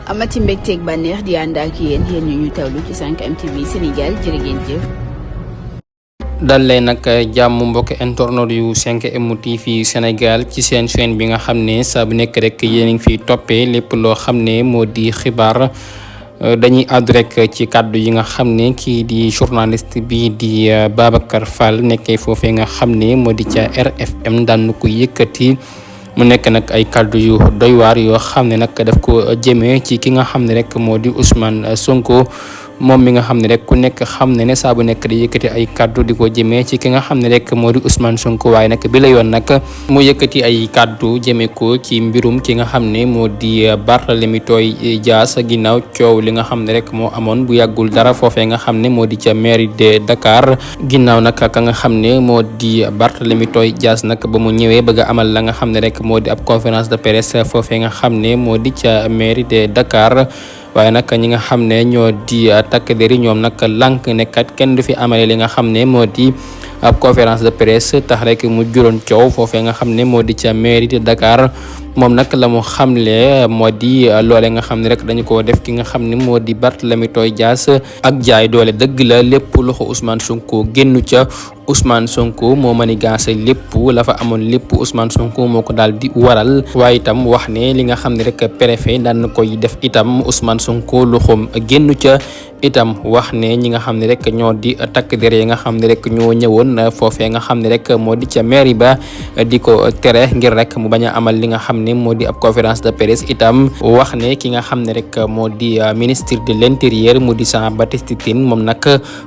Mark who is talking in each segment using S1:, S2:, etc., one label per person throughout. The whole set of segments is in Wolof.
S1: amati mbégteeg bànneex di ànd ak yéen ñu tawlu ci 5M TV Sénégal jërë ngeen jëf.
S2: dal leen nag jàmm mbokk internet yu 5M TV Sénégal ci seen chaîne bi nga xam ne saa bu nekk rek yéen a ngi fiy toppee lépp loo xam ne moo di xibaar dañuy àddu rek ci kàddu yi nga xam ne kii di journaliste bi di Babacar Fall nekkee foofee nga xam ne moo di ca RFM daan ko yëkkati. mu nekk nag ay kàddu yu doy waar yoo xam ne nag daf ko jëmee ci ki nga xam ne rek moo di Ousmane Sonko moom mi nga xam ne rek ku nekk xam ne saa bu nekk di yëkkati ay kàddu di ko jëmee ci ki nga xam ne rek moo di Ousmane Sonko waaye nag bi la yoon nag mu yëkkati ay kàddu jëmee ko ci mbirum ki nga xam ne moo di Barthélémy Dias ginnaaw coow li nga xam ne rek moo amoon bu yàggul dara foofee nga xam ne moo di ca mairie de Dakar ginnaaw nag ka nga xam ne moo di Barthélémy Dias nag ba mu ñëwee bëgg a amal la nga xam ne rek moo di ab conférence de presse foofee nga xam ne moo di ca mairie de Dakar waaye nag ñi nga xam ne ñoo di takk der yi ñoom nag lànk nekkat kenn du fi amale li nga xam ne moo di ab conférence de presse tax rek mu juróon coow foofee nga xam ne moo di ca mairie de Dakar moom nag la mu xamle moo di loole nga xam ne rek dañu ko def ki nga xam ne moo di Barthélémy Dias ak jaay doole dëgg la lépp loxo Ousmane Sonko génnu ca Ousmane Sonko moo mën a gaase lépp la fa amoon lépp Ousmane Sonko moo ko daal di waral waaye itam wax ne li nga xam ne rek préfet daan na koy def itam Ousmane Sonko loxoom génnu ca itam wax ne ñi nga xam ne rek ñoo di takk der yi nga xam ne rek ñoo ñëwoon foofee nga xam ne rek moo di ca mairie ba di ko tere ngir rek mu bañ a amal li nga xam ne moo di ab conférence de presse itam wax ne ki nga xam ne rek moo di ministre de l'intérieur mu di Jean-Baptiste Tine moom nag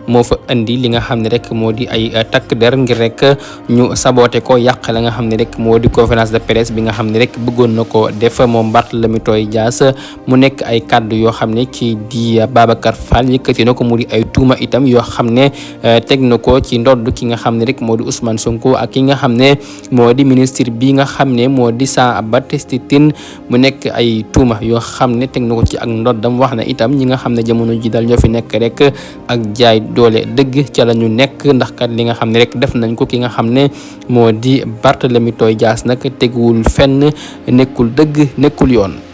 S2: moo fa indi li nga xam ne rek moo di ay takk der ngir rek ñu saboté ko yàq la nga xam ne rek moo di conférence de presse bi nga xam ne rek bëggoon na ko def moom Barthélémy Dias mu nekk ay kàddu yoo xam ne kii di Babacar Fall yëkkati na ko mu di ay tuuma itam yoo xam ne teg na ko ci ndodd ki nga xam ne rek moo di Ousmane Sonko ak ki nga xam ne moo di ministre bi nga xam ne moo di Jean-Baptiste Tine mu nekk ay tuuma yoo xam ne teg na ko ci ak ndoddam wax na itam ñi nga xam ne jamono ji dal ñoo fi nekk rek ak jaay doole dëgg ca la ñu nekk ndax kat li nga xam ne rek def nañ ko ki nga xam ne moo di Barthélémy Dias nag teguwul fenn nekkul dëgg nekkul yoon.